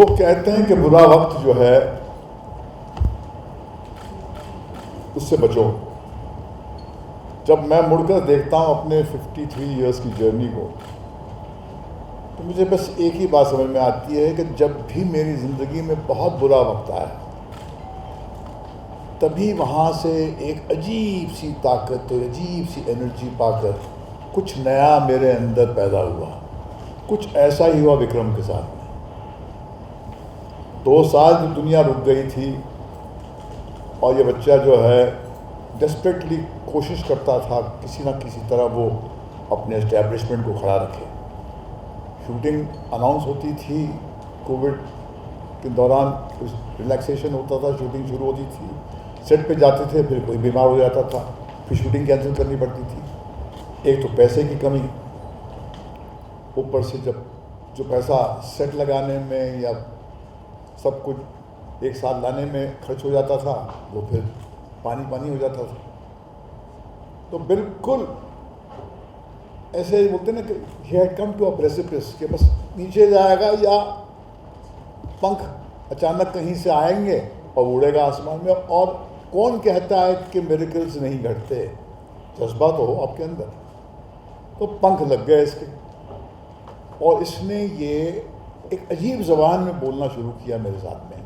लोग कहते हैं कि बुरा वक्त जो है उससे बचो। जब मैं मुड़कर देखता हूँ अपने 53 इयर्स की जर्नी को, तो मुझे बस एक ही बात समझ में आती है कि जब भी मेरी ज़िंदगी में बहुत बुरा वक्त आया, तभी वहाँ से एक अजीब सी ताकत, अजीब सी एनर्जी पाकर कुछ नया मेरे अंदर पैदा हुआ। कुछ ऐसा ही हुआ विक्रम के साथ में। 2 साल जो दुनिया रुक गई थी और ये बच्चा जो है डेस्परेटली कोशिश करता था किसी ना किसी तरह वो अपने एस्टैब्लिशमेंट को खड़ा रखे। शूटिंग अनाउंस होती थी, कोविड के दौरान कुछ रिलैक्सेशन होता था, शूटिंग शुरू होती थी, सेट पे जाते थे, फिर कोई बीमार हो जाता था, फिर शूटिंग कैंसिल करनी पड़ती थी। एक तो पैसे की कमी, ऊपर से जब जो पैसा सेट लगाने में या सब कुछ एक साथ लाने में खर्च हो जाता था, वो फिर पानी पानी हो जाता था। तो बिल्कुल ऐसे ही बोलते ना कि he had come to a precipice, कि बस नीचे जाएगा या पंख अचानक कहीं से आएंगे और उड़ेगा आसमान में। और कौन कहता है कि मिरेकल्स नहीं घटते? जज्बा तो हो आपके अंदर। तो पंख लग गए इसके, और इसने ये एक अजीब ज़बान में बोलना शुरू किया मेरे साथ में।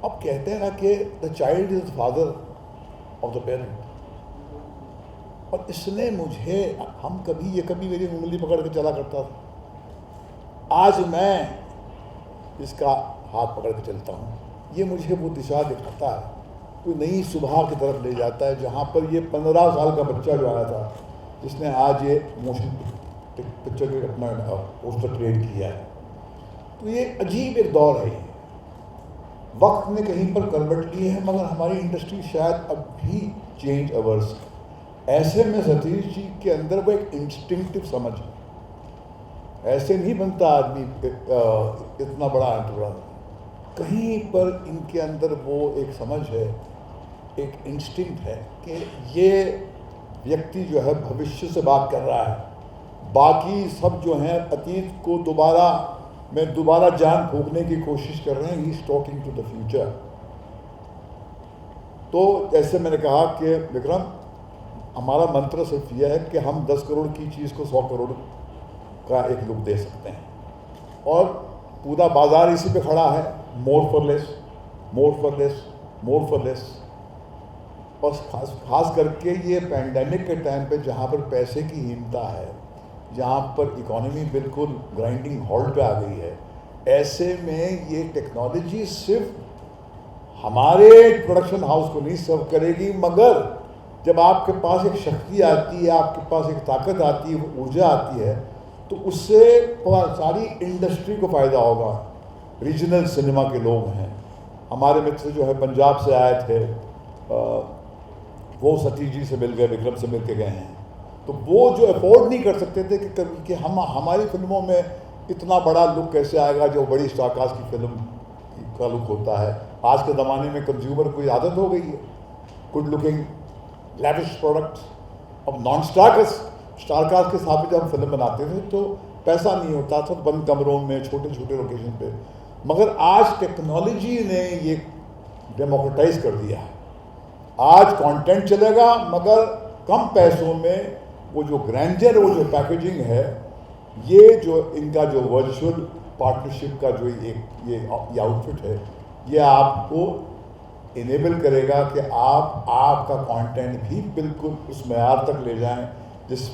अब कहते हैं ना कि the child is the father of the parent, और इसने मुझे, हम कभी मेरी उंगली पकड़ के चला करता था, आज मैं इसका हाथ पकड़ के चलता हूँ। ये मुझे वो दिशा दिखाता है, कोई नई सुबह की तरफ ले जाता है, जहाँ पर ये 15 साल का बच्चा जो आया था, जिसने आज ये मोशन पिक्चर के अपना पोस्टर क्रिएट किया है। तो ये अजीब एक दौर है। ये वक्त ने कहीं पर करवट ली है, मगर हमारी इंडस्ट्री शायद अब भी चेंज अवर्स। ऐसे में सतीश जी के अंदर वो एक इंस्टिंक्टिव समझ है। ऐसे नहीं बनता आदमी इतना बड़ा एंटरप्रेन्योर। कहीं पर इनके अंदर वो एक समझ है, एक इंस्टिंक्ट है कि ये व्यक्ति जो है भविष्य से बात कर रहा है, बाकी सब जो हैं अतीत को दोबारा जान फूंकने की कोशिश कर रहे हैं। He is talking to the future. तो जैसे मैंने कहा कि विक्रम, हमारा मंत्र सिर्फ यह है कि हम 10 करोड़ की चीज़ को 100 करोड़ का एक लुक दे सकते हैं, और पूरा बाजार इसी पे खड़ा है, more for less, more for less, more for less. और खास करके ये पैंडेमिक के टाइम पे, जहाँ पर पैसे की हीनता है, जहाँ पर इकोनॉमी बिल्कुल ग्राइंडिंग हॉल्ट पे आ गई है, ऐसे में ये टेक्नोलॉजी सिर्फ हमारे प्रोडक्शन हाउस को नहीं सर्व करेगी, मगर जब आपके पास एक शक्ति आती है, आपके पास एक ताकत आती है, ऊर्जा आती है, तो उससे सारी इंडस्ट्री को फ़ायदा होगा। रीजनल सिनेमा के लोग हैं, हमारे मित्र जो है पंजाब से आए थे, वो सतीश जी से मिल गए, विक्रम से मिल के गए हैं। तो वो जो अफोर्ड नहीं कर सकते थे कि हमारी फिल्मों में इतना बड़ा लुक कैसे आएगा, जो बड़ी स्टारकास्ट की फिल्म का लुक होता है। आज के ज़माने में कंज्यूमर को आदत हो गई है गुड लुकिंग लैविश प्रोडक्ट्स। अब नॉन स्टारकास्ट के साथ जब हम फिल्म बनाते थे तो पैसा नहीं होता था, बंद कमरों में छोटे छोटे लोकेशन पे। मगर आज टेक्नोलॉजी ने ये डेमोक्रेटाइज कर दिया है। आज कंटेंट चलेगा, मगर कम पैसों में वो जो ग्रैंडर, वो जो पैकेजिंग है, ये जो इनका जो वर्चुअल पार्टनरशिप का जो ये आउटफिट है, ये आपको इनेबल करेगा कि आप आपका कंटेंट भी बिल्कुल उस मयार तक ले जाएं जिस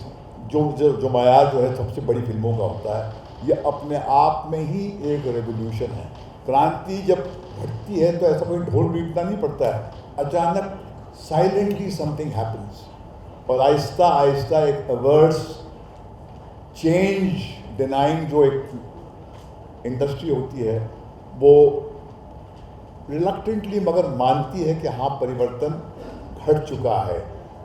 जो मयार जो है सबसे बड़ी फिल्मों का होता है। ये अपने आप में ही एक रेवोल्यूशन है। क्रांति जब घटती है तो ऐसा कोई ढोल पीटना नहीं पड़ता है, अचानक साइलेंटली समथिंग हैपन्स, और आहिस्ता आहिस्ता एक अवर्स चेंज डिनाइंग जो एक इंडस्ट्री होती है, वो रिलक्टेंटली मगर मानती है कि हाँ, परिवर्तन घट चुका है,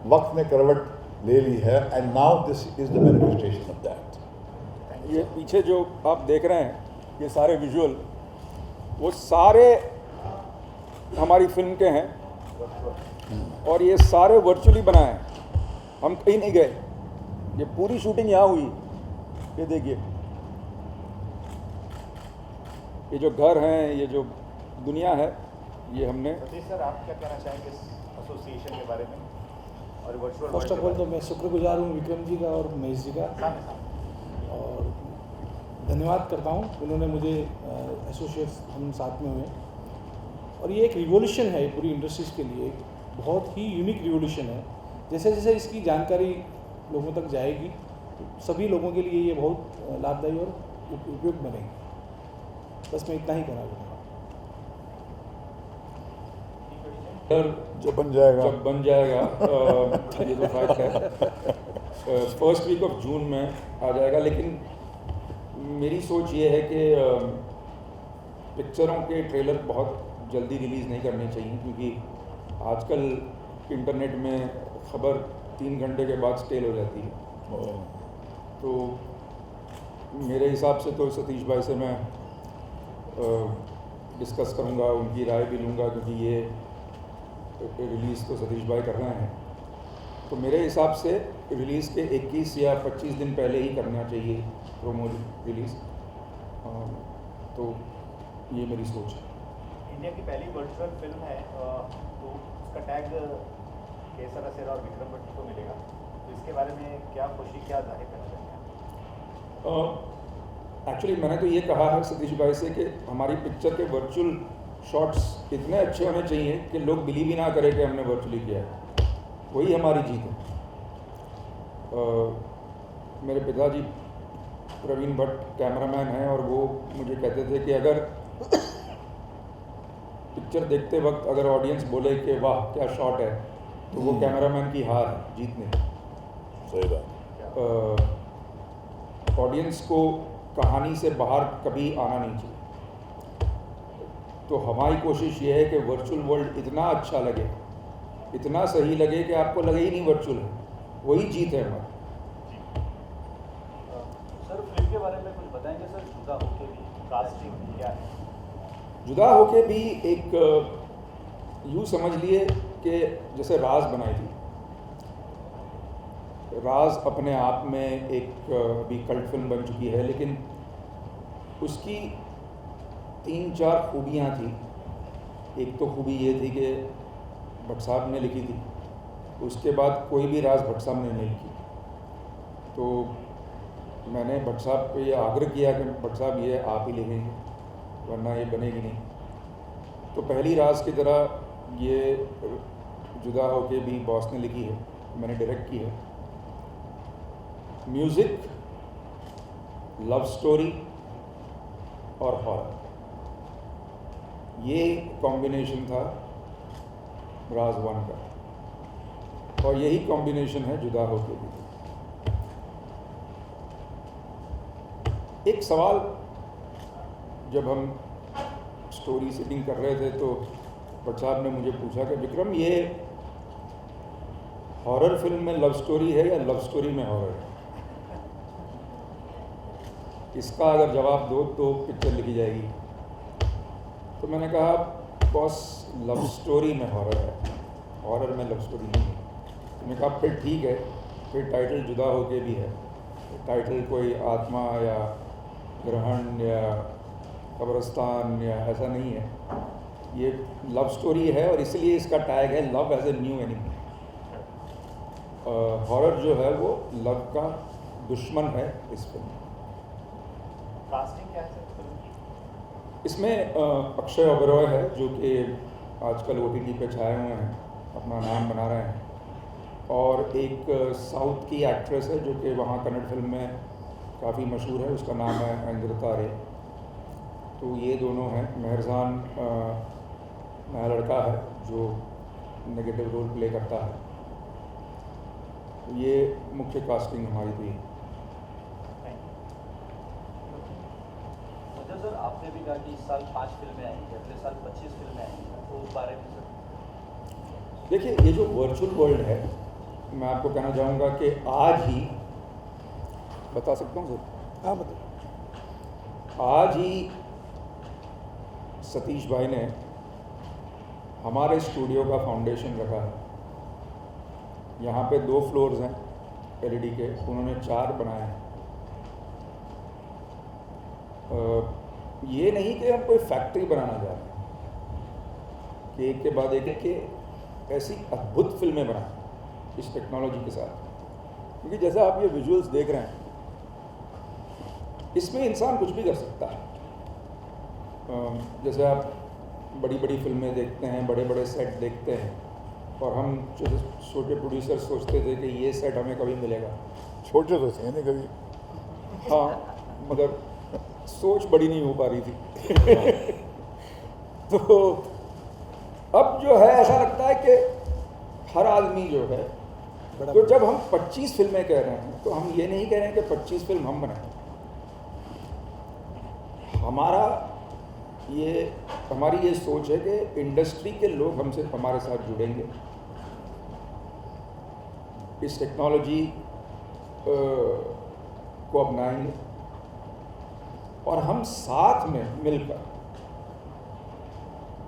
वक्त ने करवट ले ली है, and now this is the manifestation of that. ये पीछे जो आप देख रहे हैं, ये सारे विजुअल, वो सारे हमारी फिल्म के हैं, और ये सारे वर्चुअली बनाए हैं। हम कहीं नहीं गए, ये पूरी शूटिंग यहाँ हुई। ये देखिए, ये जो घर हैं, ये जो दुनिया है, ये हमने सतीश सर, आप क्या कहना चाहेंगे इस एसोसिएशन के बारे में और वर्चुअल फर्स्ट ऑफ ऑल तो मैं शुक्रगुजार हूँ विक्रम जी का और महेश जी का, और धन्यवाद करता हूँ उन्होंने मुझे एसोसिएट हम साथ में हुए। और ये एक रिवॉल्यूशन है पूरी इंडस्ट्रीज़ के लिए, एक बहुत ही यूनिक रिवॉल्यूशन है। जैसे जैसे इसकी जानकारी लोगों तक जाएगी तो सभी लोगों के लिए ये बहुत लाभदायी और उपयुक्त बनेगी। बस मैं इतना ही कहना चाहूँगा। जब बन जाएगा ये तो फैक्ट है, फर्स्ट वीक ऑफ जून में आ जाएगा। लेकिन मेरी सोच ये है कि पिक्चरों के ट्रेलर बहुत जल्दी रिलीज़ नहीं करने चाहिए, क्योंकि आजकल इंटरनेट में खबर 3 घंटे के बाद स्टेल हो जाती है। तो मेरे हिसाब से तो सतीश भाई से मैं डिस्कस करूँगा, उनकी राय भी लूँगा, क्योंकि ये रिलीज़ तो सतीश भाई कर रहे हैं। तो मेरे हिसाब से रिलीज़ के 21 या 25 दिन पहले ही करना चाहिए प्रोमो रिलीज़। तो ये मेरी सोच है। इंडिया की पहली वर्चुअल फिल्म है, तो उसका टैग केसर असेरा और विक्रम भट्ट को मिलेगा, तो इसके बारे में क्या खुशी, क्या जाहिर करना चाहेंगे? एक्चुअली मैंने तो ये कहा है सतीश भाई से कि हमारी पिक्चर के वर्चुअल शॉट्स इतने अच्छे होने चाहिए कि लोग बिलीव ही ना करें कि हमने वर्चुअली किया है। वही हमारी जीत है। मेरे पिताजी प्रवीण भट्ट कैमरामैन हैं, और वो मुझे कहते थे कि अगर पिक्चर देखते वक्त अगर ऑडियंस बोले कि वाह क्या शॉट है, तो वो कैमरामैन की हार है, जीत नहीं। सही बात। ऑडियंस को कहानी से बाहर कभी आना नहीं चाहिए। तो हमारी कोशिश ये है कि वर्चुअल वर्ल्ड इतना अच्छा लगे, इतना सही लगे कि आपको लगे ही नहीं वर्चुअल है। वही जीत है हमारी। सर, फिल्म के बारे में कुछ बताएंगे सर? जुदा होके भी कास्टिंग क्या है? जुदा होके भी एक यूँ समझ लिए कि जैसे राज बनाई थी। राज अपने आप में एक अभी कल्ट फिल्म बन चुकी है, लेकिन उसकी 3-4 खूबियाँ थी। एक तो खूबी ये थी कि भट्ट साहब ने लिखी थी, उसके बाद कोई भी राज भट्ट साहब ने नहीं लिखी। तो मैंने भट्ट साहब पे ये आग्रह किया कि भट्ट साहब ये आप ही लिखेंगे, वरना ये बनेगी नहीं। तो पहली राज की तरह ये जुदा होके भी बॉस ने लिखी है, मैंने डायरेक्ट की है। म्यूज़िक, लव स्टोरी और हॉरर, ये कॉम्बिनेशन था राज 1 का, और यही कॉम्बिनेशन है जुदा होके भी। एक सवाल जब हम स्टोरी सेटिंग कर रहे थे तो भट्ट साहब ने मुझे पूछा कि विक्रम, ये हॉरर फिल्म में लव स्टोरी है या लव स्टोरी में हॉरर है? इसका अगर जवाब दो तो पिक्चर लिखी जाएगी। तो मैंने कहा बॉस, लव स्टोरी में हॉरर है, हॉरर में लव स्टोरी नहीं है। तो मैंने कहा फिर ठीक है, फिर टाइटल जुदा होके भी है। टाइटल कोई आत्मा या ग्रहण या कब्रिस्तान या ऐसा नहीं है, ये लव स्टोरी है, और इसलिए इसका टैग है love as a new enemy. Horror जो है वो लव का दुश्मन है इस फिल्म में। कास्टिंग क्या है सर फिल्म की? इसमें अक्षय ओबेरॉय है, जो कि आजकल OTT पे छाए हुए हैं, अपना नाम बना रहे हैं, और एक साउथ की एक्ट्रेस है जो कि वहाँ कन्नड़ फिल्म में काफ़ी मशहूर है, उसका नाम है अंजलिता रे। तो ये दोनों हैं। मेहरजान नया लड़का है जो नेगेटिव रोल प्ले करता है। तो ये मुख्य कास्टिंग हमारी थी। सर, आपने भी कहा कि इस साल 5 फिल्में आएंगी, अगले साल 25 फिल्में आएंगी, तो उस बारे में सर? देखिए, ये जो वर्चुअल वर्ल्ड है, मैं आपको कहना चाहूँगा कि आज ही बता सकता हूँ सर। हाँ, मतलब आज ही सतीश भाई ने हमारे स्टूडियो का फाउंडेशन रखा है। यहाँ पे 2 फ्लोर्स हैं LED के, उन्होंने 4 बनाए हैं। ये नहीं कि हम कोई फैक्ट्री बनाना चाह रहे हैं कि एक के बाद एक के ऐसी अद्भुत फिल्में बनाएं इस टेक्नोलॉजी के साथ, क्योंकि जैसा आप ये विजुअल्स देख रहे हैं इसमें इंसान कुछ भी कर सकता है। जैसे आप बड़ी बड़ी फिल्में देखते हैं, बड़े बड़े सेट देखते हैं, और हम छोटे प्रोड्यूसर सोचते थे कि ये सेट हमें कभी मिलेगा। छोटे तो थे नहीं कभी। हाँ, मगर सोच बड़ी नहीं हो पा रही थी। तो अब जो है ऐसा लगता है कि हर आदमी जो है, तो जब हम 25 फिल्में कह रहे हैं तो हम ये नहीं कह रहे हैं कि 25 फिल्म हम बनाएं। हमारी ये सोच है कि इंडस्ट्री के लोग हमसे हमारे साथ जुड़ेंगे, इस टेक्नोलॉजी को अपनाएंगे और हम साथ में मिलकर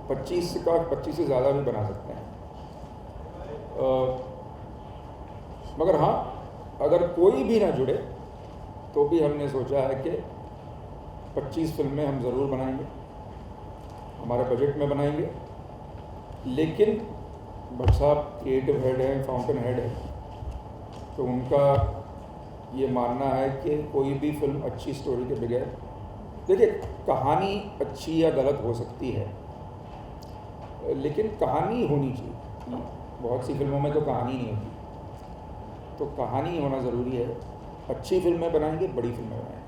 25 से ज़्यादा भी बना सकते हैं। मगर हाँ, अगर कोई भी ना जुड़े तो भी हमने सोचा है कि 25 फिल्में हम ज़रूर बनाएंगे, हमारे बजट में बनाएंगे। लेकिन भट्ट साहब क्रिएटिव हेड हैं, फाउंटेन हेड है, तो उनका ये मानना है कि कोई भी फिल्म अच्छी स्टोरी के बगैर, देखिए कहानी अच्छी या गलत हो सकती है लेकिन कहानी होनी चाहिए। बहुत सी फिल्मों में तो कहानी नहीं होती, तो कहानी होना ज़रूरी है। अच्छी फिल्में बनाएंगे, बड़ी फिल्में बनाएंगे।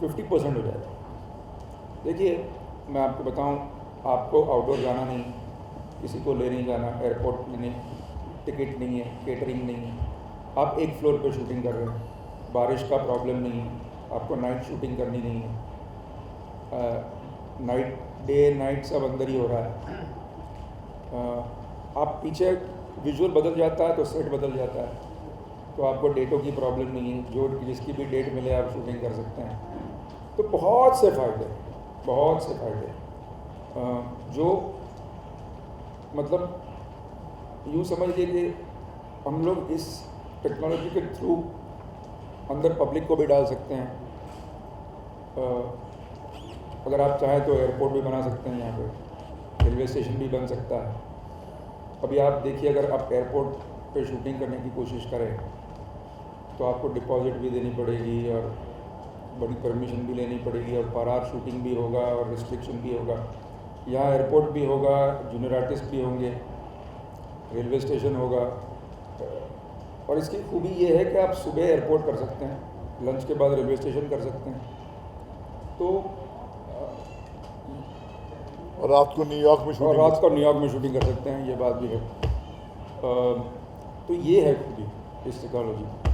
50% हो जाएगा। देखिए मैं आपको बताऊं, आपको आउटडोर जाना नहीं, किसी को ले नहीं जाना, एयरपोर्ट में नहीं, टिकट नहीं है, केटरिंग नहीं है, आप एक फ्लोर पर शूटिंग कर रहे हैं, बारिश का प्रॉब्लम नहीं है, आपको नाइट शूटिंग करनी नहीं है, डे नाइट सब अंदर ही हो रहा है। आप पीछे विजुअल बदल जाता है तो सेट बदल जाता है, तो आपको डेटों की प्रॉब्लम नहीं है, जो जिसकी भी डेट मिले आप शूटिंग कर सकते हैं। तो बहुत से फ़ायदे जो मतलब यूँ समझ लीजिए कि हम लोग इस टेक्नोलॉजी के थ्रू अंदर पब्लिक को भी डाल सकते हैं। अगर आप चाहें तो एयरपोर्ट भी बना सकते हैं, यहाँ पे रेलवे स्टेशन भी बन सकता है। अभी आप देखिए, अगर आप एयरपोर्ट पे शूटिंग करने की कोशिश करें तो आपको डिपॉजिट भी देनी पड़ेगी और बड़ी परमिशन भी लेनी पड़ेगी और पर आवर शूटिंग भी होगा और रिस्ट्रिक्शन भी होगा। यहाँ एयरपोर्ट भी होगा, जूनियर आर्टिस्ट भी होंगे, रेलवे स्टेशन होगा। और इसकी खूबी ये है कि आप सुबह एयरपोर्ट कर सकते हैं, लंच के बाद रेलवे स्टेशन कर सकते हैं, तो और रात को न्यूयॉर्क में शूटिंग कर सकते हैं, ये बात भी है। तो ये है खूबी इस टेक्नोलॉजी की।